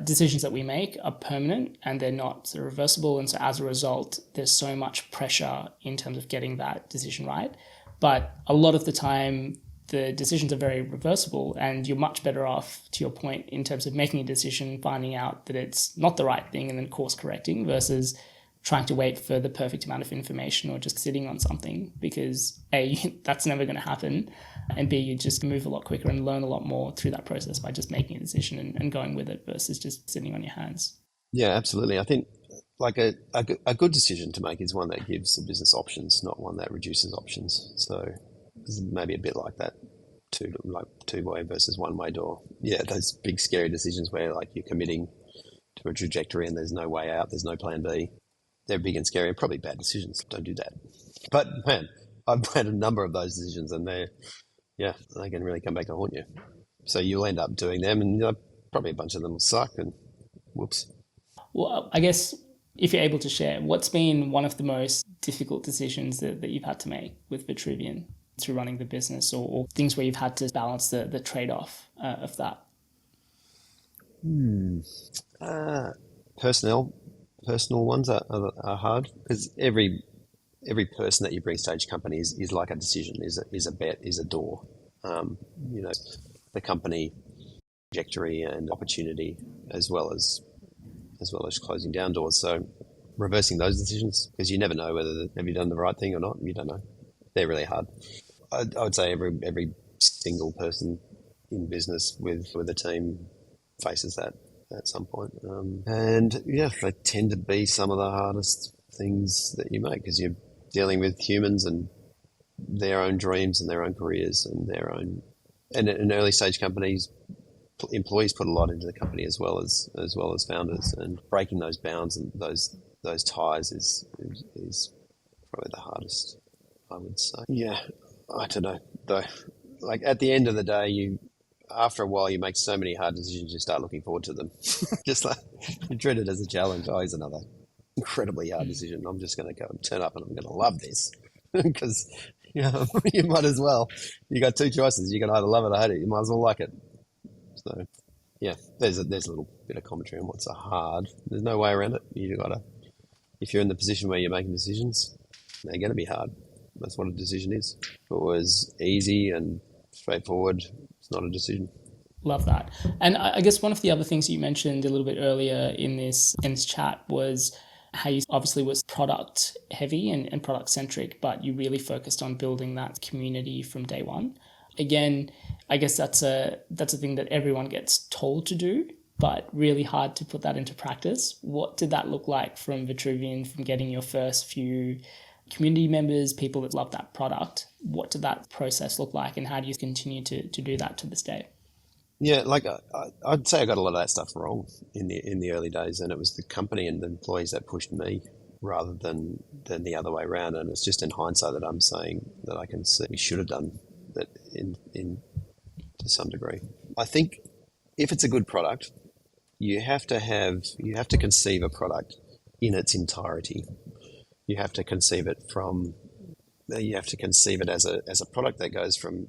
decisions that we make are permanent and they're not sort of reversible. And so as a result, there's so much pressure in terms of getting that decision right. But a lot of the time, the decisions are very reversible, and you're much better off, to your point, in terms of making a decision, finding out that it's not the right thing and then course correcting versus trying to wait for the perfect amount of information or just sitting on something, because A, that's never going to happen, and B, you just move a lot quicker and learn a lot more through that process by just making a decision and going with it versus just sitting on your hands. Yeah, absolutely. I think like a good decision to make is one that gives the business options, not one that reduces options. So it's maybe a bit like that two-way versus one-way door. Yeah, those big scary decisions where like you're committing to a trajectory and there's no way out, there's no plan B. They're big and scary and probably bad decisions. Don't do that. But man, I've had a number of those decisions and they can really come back to haunt you. So you'll end up doing them and probably a bunch of them will suck and whoops. Well, I guess if you're able to share, what's been one of the most difficult decisions that you've had to make with Vitruvian through running the business, or things where you've had to balance the trade-off of that? Personal ones are hard because every person that you bring stage companies is like a decision, is a bet, is a door. The company trajectory and opportunity as well as closing down doors. So reversing those decisions, because you never know whether have you done the right thing or not. You don't know. They're really hard. I would say every single person in business with a team faces that at some point. They tend to be some of the hardest things that you make because you're dealing with humans and their own dreams and their own careers and their own. And in early stage companies, employees put a lot into the company as well as founders, and breaking those bounds and those ties is probably the hardest, I would say. Yeah, I don't know though. Like at the end of the day, after a while you make so many hard decisions, you start looking forward to them. Just like you treat it as a challenge. Oh, here's another incredibly hard decision. I'm just going to go and turn up and I'm going to love this because you might as well. You got two choices. You can either love it or hate it. You might as well like it. So, yeah, there's a little bit of commentary on what's hard. There's no way around it. If you're in the position where you're making decisions, they're going to be hard. That's what a decision is. If it was easy and straightforward, it's not a decision. Love that. And I guess one of the other things you mentioned a little bit earlier in this chat was how you obviously was product heavy and product centric, but you really focused on building that community from day one. Again, I guess that's a thing that everyone gets told to do, but really hard to put that into practice. What did that look like from Vitruvian, from getting your first few community members, people that love that product? What did that process look like, and how do you continue to do that to this day? Yeah, like I'd say I got a lot of that stuff wrong in the early days, and it was the company and the employees that pushed me rather than the other way around. And it's just in hindsight that I'm saying that I can see we should have done that in to some degree. I think if it's a good product, you have to conceive a product in its entirety. You have to conceive it as a product that goes from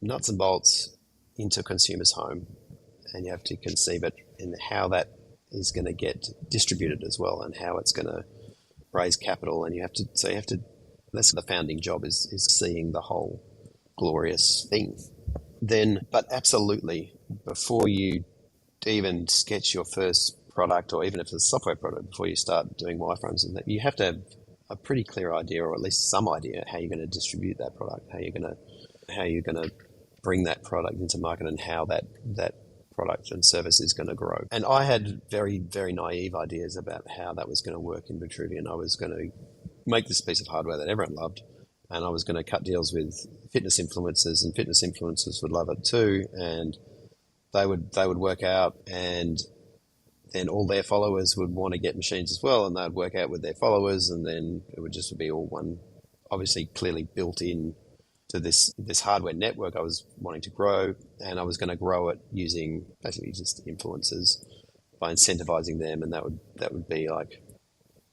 nuts and bolts into a consumer's home, and you have to conceive it in how that is going to get distributed as well, and how it's going to raise capital. And you have to that's the founding job, is seeing the whole glorious thing. Then, but absolutely, before you even sketch your first product, or even if it's a software product, before you start doing wireframes and that, you have to have a pretty clear idea, or at least some idea, how you're going to distribute that product, how you're going to bring that product into market, and how that product and service is going to grow. And I had very, very naive ideas about how that was going to work in Vitruvian. I was going to make this piece of hardware that everyone loved, and I was going to cut deals with fitness influencers, and fitness influencers would love it too, and they would work out, and then all their followers would want to get machines as well, and they'd work out with their followers, and then it would just be all one, obviously clearly built in to this hardware network I was wanting to grow. And I was going to grow it using basically just influencers by incentivizing them, and that would be like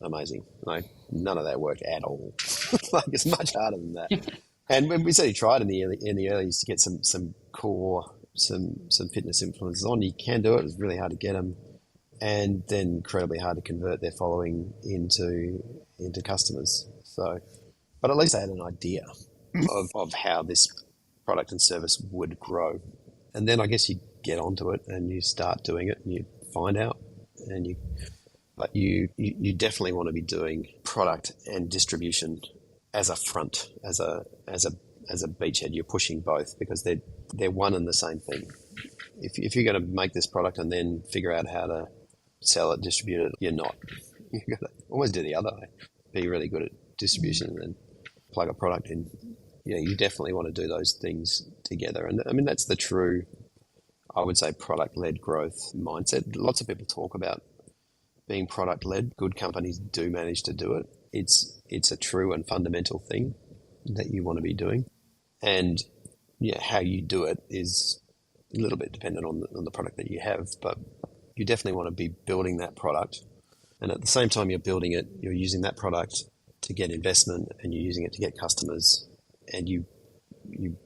amazing. Like none of that worked at all. Like it's much harder than that. And when we certainly tried in the early to get some fitness influencers on, you can do it. It's really hard to get them, and then incredibly hard to convert their following into customers. So, but at least I had an idea. of how this product and service would grow. And then I guess you get onto it and you start doing it and you find out and you definitely want to be doing product and distribution as a front, as a beachhead. You're pushing both because they're one and the same thing. If you're going to make this product and then figure out how to sell it, distribute it, you're not. You've got to almost do the other way. Be really good at distribution and then plug a product in. Yeah, you definitely want to do those things together. And I mean, that's the true, I would say, product-led growth mindset. Lots of people talk about being product-led. Good companies do manage to do it. It's a true and fundamental thing that you want to be doing. And yeah, how you do it is a little bit dependent on the product that you have, but you definitely want to be building that product. And at the same time you're building it, you're using that product to get investment and you're using it to get customers, and you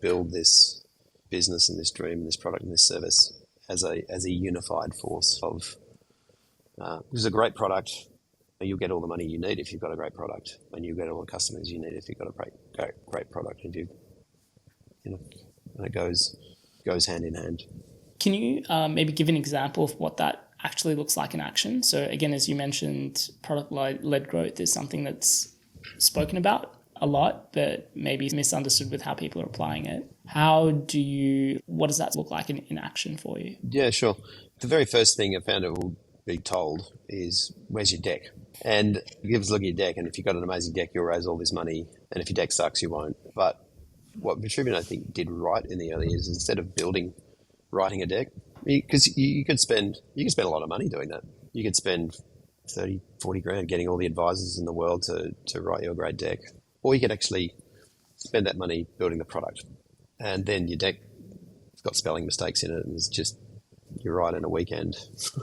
build this business and this dream and this product and this service as a unified force of this is a great product. You'll get all the money you need if you've got a great product, and you'll get all the customers you need if you've got a great product. And and it goes hand in hand. Can you maybe give an example of what that actually looks like in action? So again, as you mentioned, product-led growth is something that's spoken about a lot, but maybe misunderstood with how people are applying it. What does that look like in action for you? Yeah, sure. The very first thing a founder will be told is, where's your deck? And give us a look at your deck, and if you've got an amazing deck, you'll raise all this money, and if your deck sucks, you won't. But what Vitruvian, I think, did right in the early years, instead of writing a deck, because you could spend a lot of money doing that. You could spend 30, 40 grand getting all the advisors in the world to write you a great deck. Or you could actually spend that money building the product. And then your deck's got spelling mistakes in it, and it's just, you write in a weekend.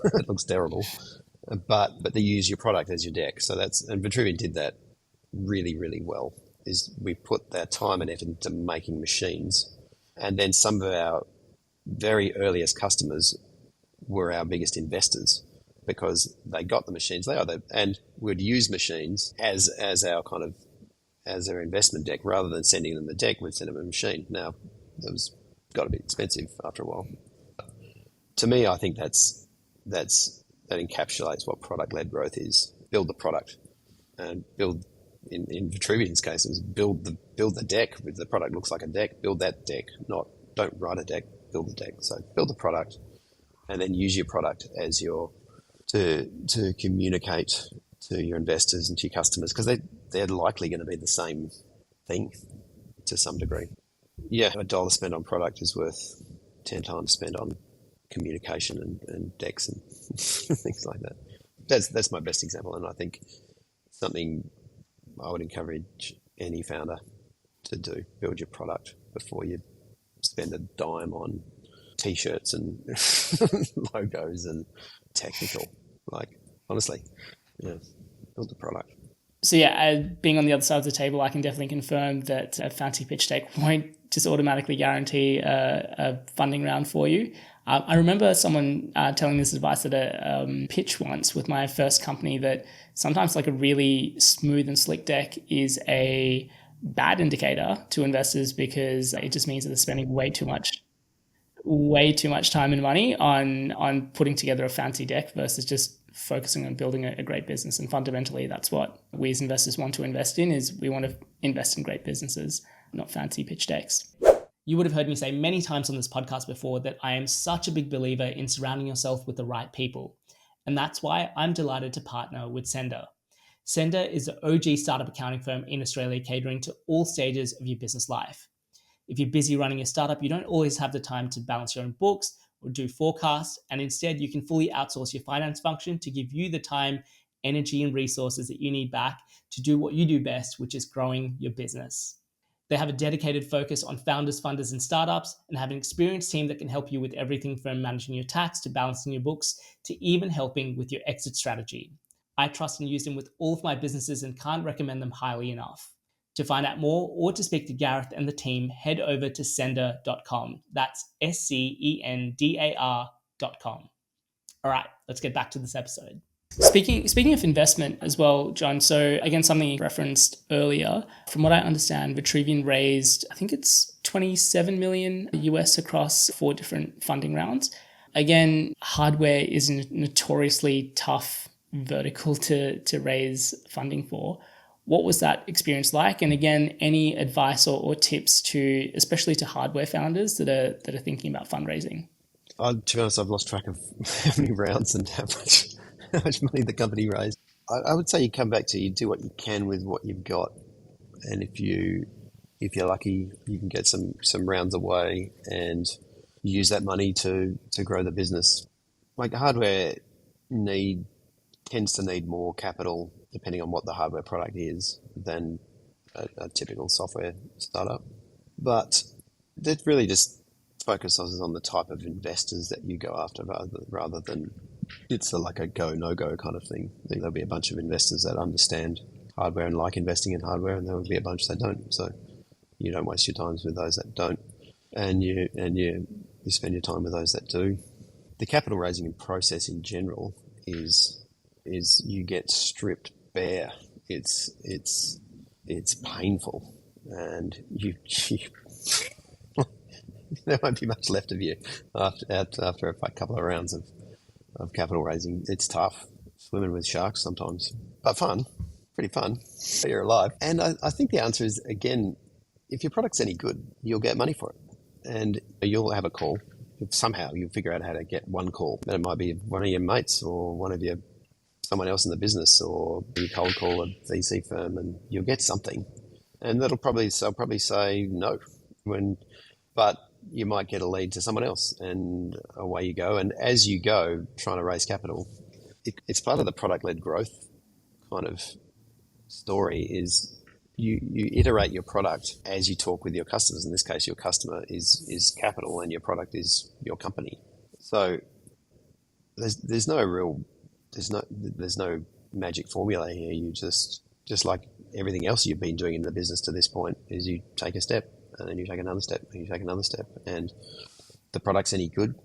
It looks terrible. But they use your product as your deck. And Vitruvian did that really, really well. Is we put that time and effort into making machines. And then some of our very earliest customers were our biggest investors, because they got the machines and would use machines as their investment deck. Rather than sending them the deck, we'd send them a machine. Now, that was got to be expensive after a while. To me, I think that encapsulates what product-led growth is. Build the product, and build. In Vitruvian's case, it was build the deck. If the product looks like a deck, build that deck. Don't write a deck, build the deck. So build the product, and then use your product as to communicate to your investors and to your customers, because they're likely going to be the same thing to some degree. Yeah, $1 spent on product is worth 10 times spent on communication and decks and things like that. That's my best example, and I think something I would encourage any founder to do. Build your product before you spend a dime on t-shirts and logos and technical. Like, honestly, yeah, build the product. So yeah, being on the other side of the table, I can definitely confirm that a fancy pitch deck won't just automatically guarantee a funding round for you. I remember someone telling this advice at a pitch once with my first company, that sometimes like a really smooth and slick deck is a bad indicator to investors, because it just means that they're spending way too much time and money on putting together a fancy deck versus just focusing on building a great business. And fundamentally, that's what we as investors want to invest in, is we want to invest in great businesses, not fancy pitch decks. You would have heard me say many times on this podcast before that I am such a big believer in surrounding yourself with the right people. And that's why I'm delighted to partner with Sender. Sender is the OG startup accounting firm in Australia, catering to all stages of your business life. If you're busy running a startup, you don't always have the time to balance your own books or do forecasts, and instead you can fully outsource your finance function to give you the time, energy, and resources that you need back to do what you do best, which is growing your business. They have a dedicated focus on founders, funders, and startups, and have an experienced team that can help you with everything from managing your tax to balancing your books to even helping with your exit strategy. I trust and use them with all of my businesses and can't recommend them highly enough. To find out more or to speak to Gareth and the team, head over to sender.com. That's SCENDAR.com. All right, let's get back to this episode. Speaking of investment as well, John, so again, something you referenced earlier, from what I understand, Vitruvian raised, I think it's 27 million US across 4 different funding rounds. Again, hardware is a notoriously tough vertical to raise funding for. What was that experience like? And again, any advice or tips to, especially to hardware founders that are thinking about fundraising? To be honest, I've lost track of how many rounds and how much money the company raised. I would say you come back to you do what you can with what you've got, and if you're lucky, you can get some rounds away and use that money to grow the business. Like hardware tends to need more capital depending on what the hardware product is than a typical software startup, but that really just focuses on the type of investors that you go after rather than it's like a go no go kind of thing. I think there'll be a bunch of investors that understand hardware and like investing in hardware, and there will be a bunch that don't. So you don't waste your times with those that don't, and you spend your time with those that do. The capital raising process in general is you get stripped bare. It's painful, and you there won't be much left of you after a couple of rounds of capital raising. It's tough, swimming with sharks sometimes, but fun, pretty fun. You're alive. And I think the answer is, again, if your product's any good, you'll get money for it. And you'll have a call. Somehow you'll figure out how to get one call. And it might be one of your mates or someone else in the business, or you cold call a VC firm and you'll get something. And they'll probably say no. But you might get a lead to someone else and away you go. And as you go, trying to raise capital, it's part of the product-led growth kind of story is you iterate your product as you talk with your customers. In this case, your customer is capital and your product is your company. So there's no magic formula here. You just like everything else you've been doing in the business to this point is you take a step and then you take another step and you take another step, and the product's any good,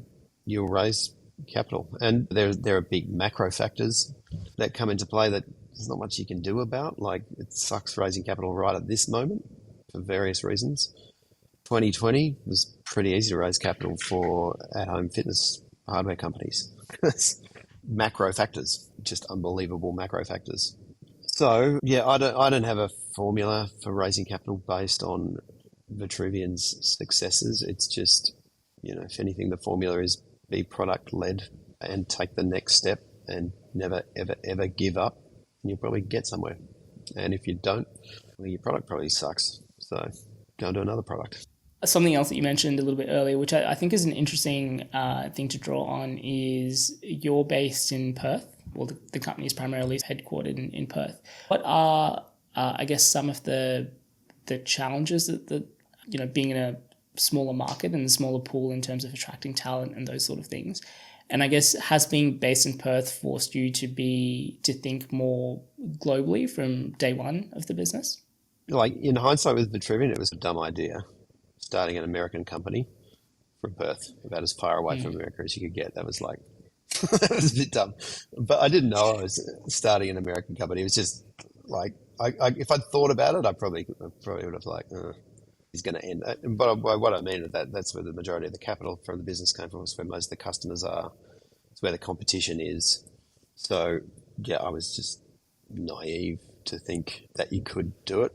you'll raise capital. And there are big macro factors that come into play that there's not much you can do about. Like, it sucks raising capital right at this moment for various reasons. 2020 was pretty easy to raise capital for at-home fitness hardware companies. Macro factors, just unbelievable macro factors. So yeah, I don't have a formula for raising capital based on Vitruvian's successes. It's just, if anything, the formula is be product led and take the next step and never ever ever give up, and you'll probably get somewhere. And if you don't, well, your product probably sucks, so go and do another product. Something else that you mentioned a little bit earlier, which I think is an interesting thing to draw on, is you're based in Perth. Well, the company is primarily headquartered in Perth. What are, I guess, some of the challenges that being in a smaller market and a smaller pool in terms of attracting talent and those sort of things? And I guess, has being based in Perth forced you to think more globally from day one of the business? Like, in hindsight with Vitruvian, it was a dumb idea. Starting an American company from Perth, about as far away from America as you could get. That was like, that was a bit dumb. But I didn't know I was starting an American company. It was just like, if I'd thought about it, I probably would have like, he's going to end. But what I mean is that's where the majority of the capital from the business came from. It's where most of the customers are. It's where the competition is. So yeah, I was just naive to think that you could do it.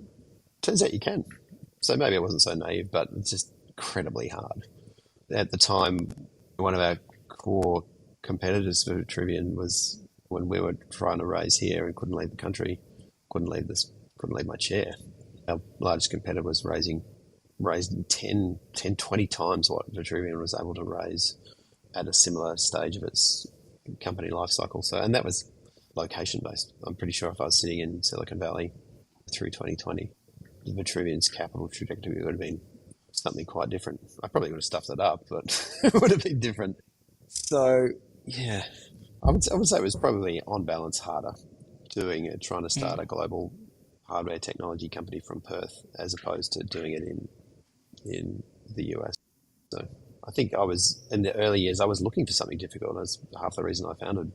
Turns out you can. So maybe I wasn't so naive, but it's just incredibly hard. At the time, one of our core competitors for Vitruvian was when we were trying to raise here and couldn't leave the country, couldn't leave my chair. Our largest competitor was raised 10, 20 times what Vitruvian was able to raise at a similar stage of its company life cycle. So, and that was location based. I'm pretty sure if I was sitting in Silicon Valley through 2020, Vitruvian's capital trajectory would have been something quite different. I probably would have stuffed it up, but it would have been different. So yeah, I would say it was probably on balance harder trying to start a global hardware technology company from Perth as opposed to doing it in the US. So I think I was, in the early years, I was looking for something difficult. That's half the reason I founded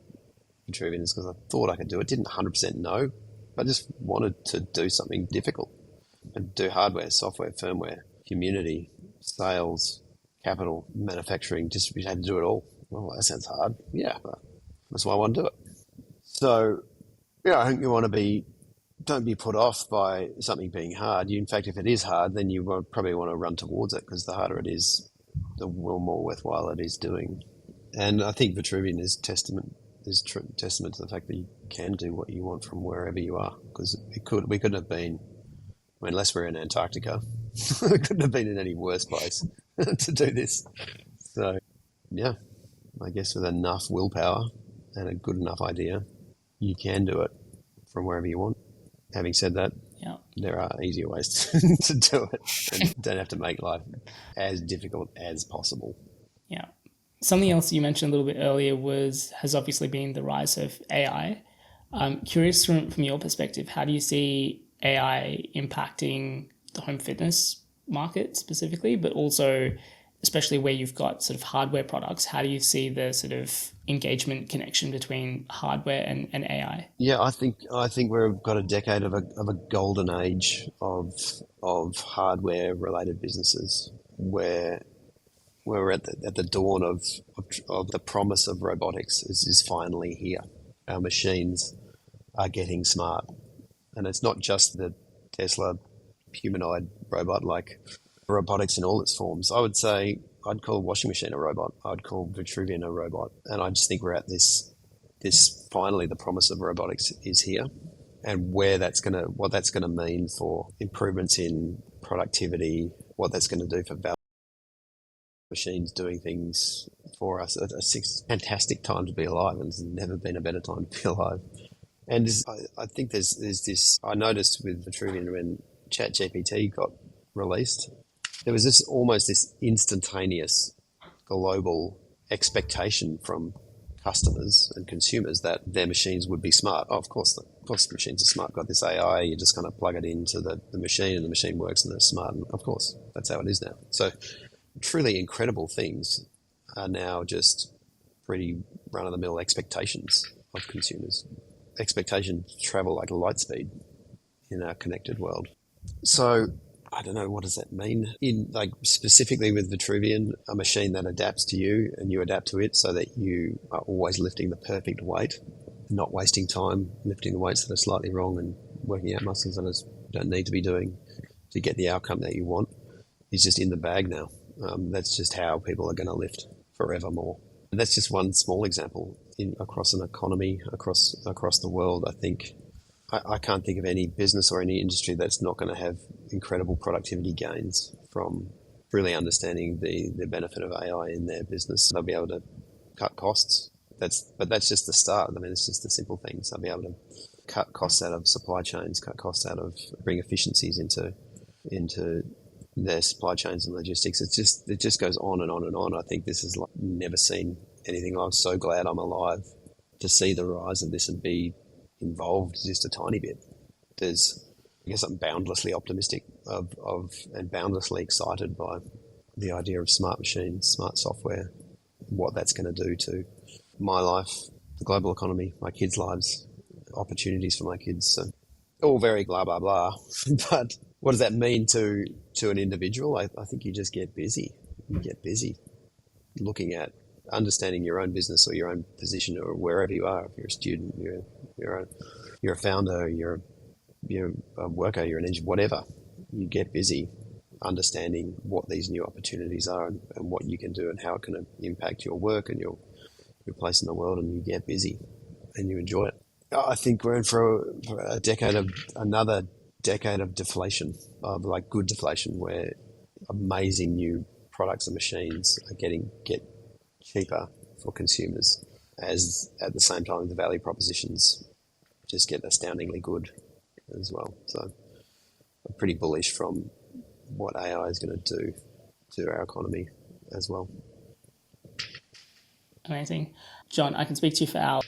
Vitruvian is because I thought I could do it. Didn't 100% know, but I just wanted to do something difficult and do hardware, software, firmware, community, sales, capital, manufacturing, distribution. Had to do it all. Well, that sounds hard. Yeah, that's why I want to do it. So, I think you want to don't be put off by something being hard. In fact, if it is hard, then you probably want to run towards it, because the harder it is, the more worthwhile it is doing. And I think Vitruvian is testament to the fact that you can do what you want from wherever you are, because we couldn't have been, unless we're in Antarctica, we couldn't have been in any worse place to do this. So, yeah, I guess with enough willpower and a good enough idea, you can do it from wherever you want. Having said that, there are easier ways to do it, and don't have to make life as difficult as possible. Yeah. Something else you mentioned a little bit earlier has obviously been the rise of AI. I'm curious from your perspective, how do you see AI impacting the home fitness market specifically, but also especially where you've got sort of hardware products? How do you see the sort of engagement connection between hardware and AI? Yeah, I think we've got a decade of a golden age of hardware related businesses where we're at the dawn of the promise of robotics is finally here. Our machines are getting smart, and it's not just the Tesla humanoid robot, like robotics in all its forms. I would say I'd call a washing machine a robot. I'd call Vitruvian a robot. And I just think we're at this finally, the promise of robotics is here, and what that's going to mean for improvements in productivity, what that's going to do for value. Machines doing things for us. It's a fantastic time to be alive, and there's never been a better time to be alive. And I think there's this, I noticed with Vitruvian when ChatGPT got released, there was almost this instantaneous global expectation from customers and consumers that their machines would be smart. Oh, of course the machines are smart. Got this AI, you just kind of plug it into the machine and the machine works and they're smart. And of course, that's how it is now. So truly incredible things are now just pretty run-of-the-mill expectations of consumers. Expectations travel like light speed in our connected world. So I don't know, what does that mean? Specifically with Vitruvian, a machine that adapts to you and you adapt to it, so that you are always lifting the perfect weight, not wasting time lifting the weights that are slightly wrong and working out muscles that you don't need to be doing to get the outcome that you want, is just in the bag now. That's just how people are going to lift forevermore. And that's just one small example across an economy, across the world. I think I can't think of any business or any industry that's not going to have incredible productivity gains from really understanding the benefit of AI in their business. They'll be able to cut costs. But that's just the start. I mean, it's just the simple things. They'll be able to cut costs out of supply chains, bring efficiencies into their supply chains and logistics. It just goes on and on and on. I think this is like never seen anything. I'm so glad I'm alive to see the rise of this and be involved just a tiny bit. I guess I'm boundlessly optimistic and boundlessly excited by the idea of smart machines, smart software, what that's going to do to my life, the global economy, my kids' lives, opportunities for my kids. So all very blah, blah, blah. But what does that mean to an individual? I think you just get busy. You get busy looking at understanding your own business or your own position or wherever you are. If you're a student, you're a founder, you're a worker, you're an engineer, whatever. You get busy understanding what these new opportunities are and what you can do and how it can impact your work and your place in the world, and you get busy and you enjoy it. I think we're in for another decade of deflation, of like good deflation, where amazing new products and machines get cheaper for consumers, as at the same time the value propositions just get astoundingly good as well. So I'm pretty bullish from what AI is going to do to our economy as well. Amazing. Jon, I can speak to you for hours.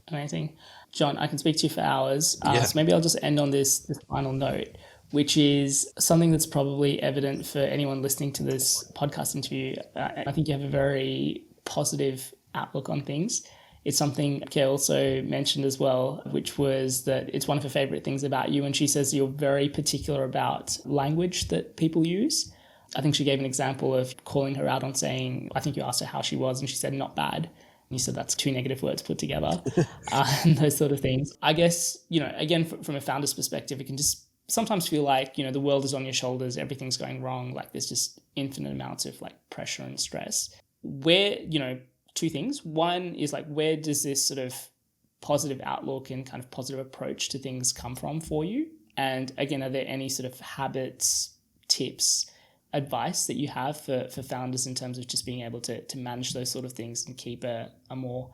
Amazing. Jon, I can speak to you for hours. Yeah. So maybe I'll just end on this final note, which is something that's probably evident for anyone listening to this podcast interview. I think you have a very positive outlook on things. it's something Kay also mentioned as well, which was that it's one of her favorite things about you. And she says you're very particular about language that people use. I think she gave an example of calling her out on saying, I think you asked her how she was and she said, not bad. And you said that's two negative words put together, and those sort of things. I guess, again, from a founder's perspective, it can just sometimes feel like, the world is on your shoulders, everything's going wrong. Like there's just infinite amounts of like pressure and stress. Where, two things. One is like, where does this sort of positive outlook and kind of positive approach to things come from for you? And again, are there any sort of habits, tips, advice that you have for founders in terms of just being able to manage those sort of things and keep a more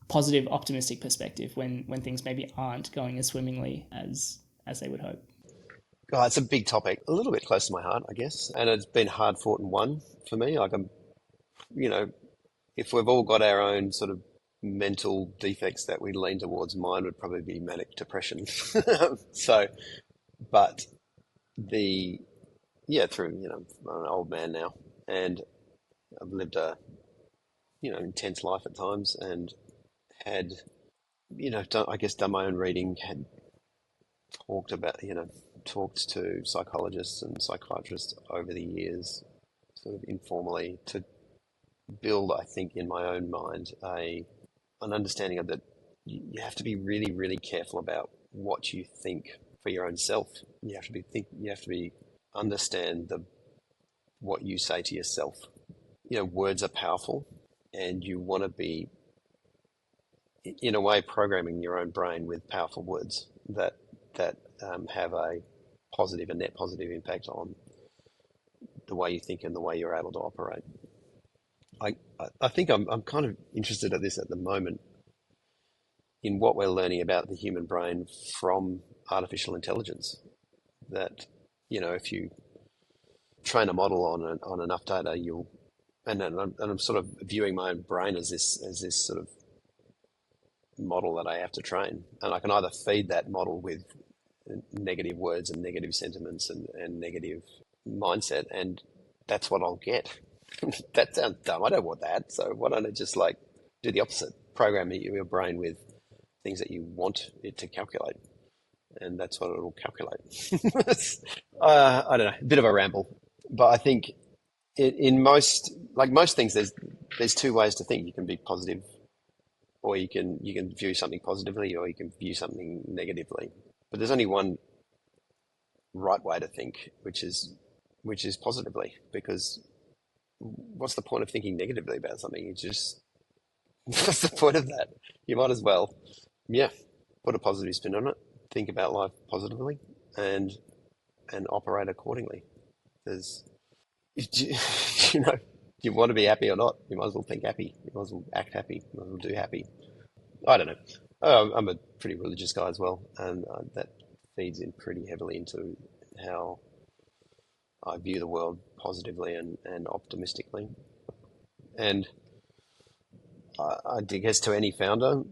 positive, optimistic perspective when things maybe aren't going as swimmingly as they would hope? Oh, it's a big topic, a little bit close to my heart, I guess. And it's been hard fought and won for me. Like if we've all got our own sort of mental defects that we lean towards, mine would probably be manic depression. But through, I'm an old man now and I've lived a, intense life at times and had, done my own reading, had talked to psychologists and psychiatrists over the years, sort of informally, to build, I think, in my own mind, an understanding of that you have to be really, really careful about what you think for your own self. You have to understand what you say to yourself. Words are powerful, and you want to be, in a way, programming your own brain with powerful words that have a positive and net positive impact on the way you think and the way you're able to operate. I think I'm kind of interested at this at the moment in what we're learning about the human brain from artificial intelligence. That, if you train a model on enough data, and I'm sort of viewing my own brain as this sort of model that I have to train, and I can either feed that model with negative words and negative sentiments and negative mindset, and that's what I'll get. That sounds dumb. I don't want that. So why don't I just do the opposite? Program your brain with things that you want it to calculate, and that's what it'll calculate. I don't know, a bit of a ramble, but I think in most things, there's two ways to think. You can be positive, or you can view something positively, or you can view something negatively. But there's only one right way to think, which is positively, because what's the point of thinking negatively about something? What's the point of that? You might as well, put a positive spin on it, think about life positively, and operate accordingly. There's, you want to be happy or not, you might as well think happy. You might as well act happy. You might as well do happy. I don't know. I'm a pretty religious guy as well, and that feeds in pretty heavily into how I view the world positively and optimistically. And I guess to any founder,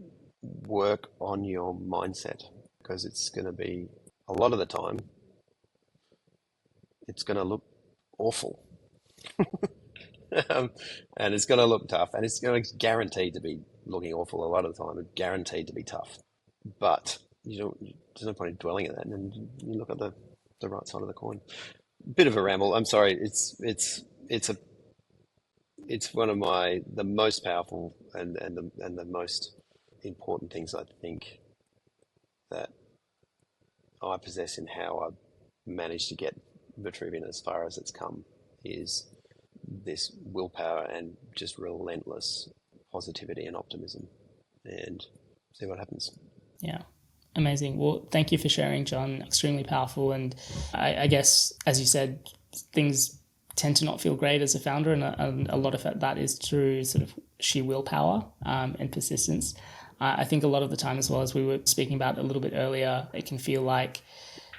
work on your mindset, because it's going to be, a lot of the time, it's going to look awful. And it's going to look tough, and it's going to guaranteed to be looking awful a lot of the time. It's guaranteed to be tough. But there's no point in dwelling in that, and you look at the right side of the coin. Bit of a ramble. I'm sorry. It's one of the most powerful and the most important things I think that I possess in how I've managed to get Vitruvian as far as it's come, is this willpower and just relentless positivity and optimism, and see what happens. Yeah. Amazing. Well, thank you for sharing, Jon. Extremely powerful. And I guess, as you said, things tend to not feel great as a founder, and a lot of that is through sort of sheer willpower and persistence. I think a lot of the time, as well, as we were speaking about a little bit earlier, it can feel like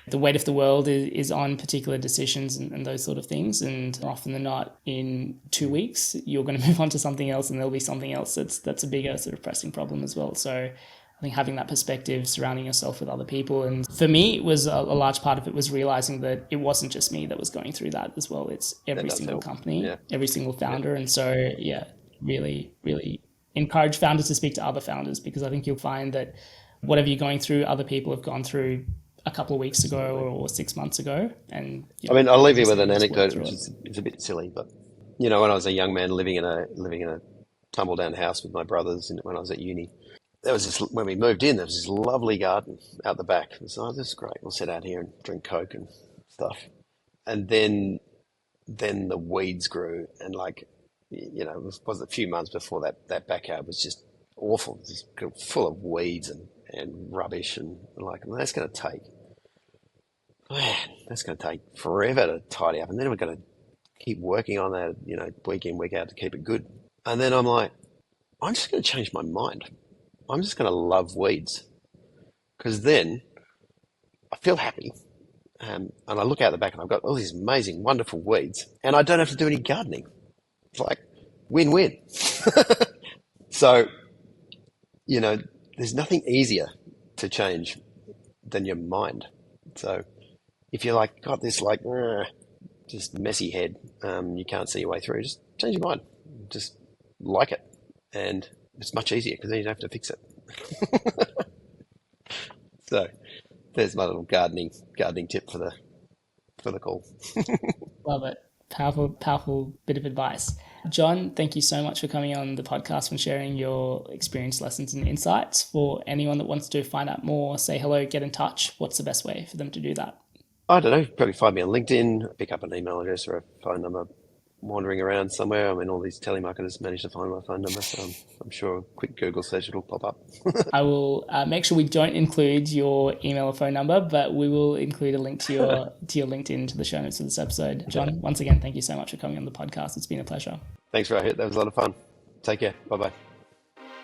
the weight of the world is on particular decisions and those sort of things. And more often than not, in 2 weeks, you're going to move on to something else, and there'll be something else that's a bigger sort of pressing problem as well. So I think having that perspective, surrounding yourself with other people. And for me, it was a large part of it was realizing that it wasn't just me that was going through that as well. It's every single company, every single founder. And so, really, really encourage founders to speak to other founders, because I think you'll find that whatever you're going through, other people have gone through a couple of weeks ago or 6 months ago. And I mean, I'll leave you with an anecdote, which is it's a bit silly, but when I was a young man living in a tumble down house with my brothers, and when I was at uni, when we moved in, there was this lovely garden out the back. So this is great. We'll sit out here and drink Coke and stuff. And then the weeds grew, and it was a few months before that backyard was just awful, just full of weeds and rubbish, and that's going to take forever to tidy up, and then we're going to keep working on that, week in, week out to keep it good. And then I'm like, I'm just going to change my mind. I'm just going to love weeds, because then I feel happy. And I look out the back and I've got all these amazing, wonderful weeds, and I don't have to do any gardening. It's like win-win. So, there's nothing easier to change than your mind. So if you're got this just messy head, you can't see your way through, just change your mind. Just like it. And it's much easier because then you don't have to fix it. So there's my little gardening tip for the call. Love it. Powerful bit of advice. Jon, thank you so much for coming on the podcast and sharing your experience, lessons and insights. For anyone that wants to find out more, say hello, get in touch, what's the best way for them to do that? I don't know, probably find me on LinkedIn, pick up an email address or a phone number wandering around somewhere. I mean, all these telemarketers manage to find my phone number, so I'm sure a quick Google search will pop up. I will make sure we don't include your email or phone number, but we will include a link to your LinkedIn to the show notes of this episode. Jon, once again, thank you so much for coming on the podcast. It's been a pleasure. Thanks, Rohit. That was a lot of fun. Take care. Bye-bye.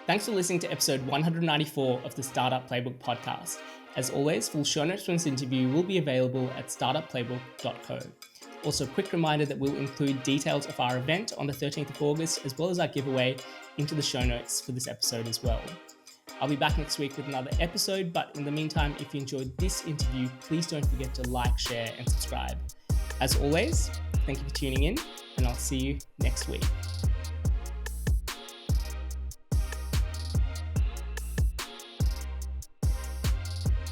Thanks for listening to episode 194 of the Startup Playbook podcast. As always, full show notes from this interview will be available at startupplaybook.co. Also, a quick reminder that we'll include details of our event on the 13th of August, as well as our giveaway, into the show notes for this episode as well. I'll be back next week with another episode, but in the meantime, if you enjoyed this interview, please don't forget to like, share, and subscribe. As always, thank you for tuning in, and I'll see you next week.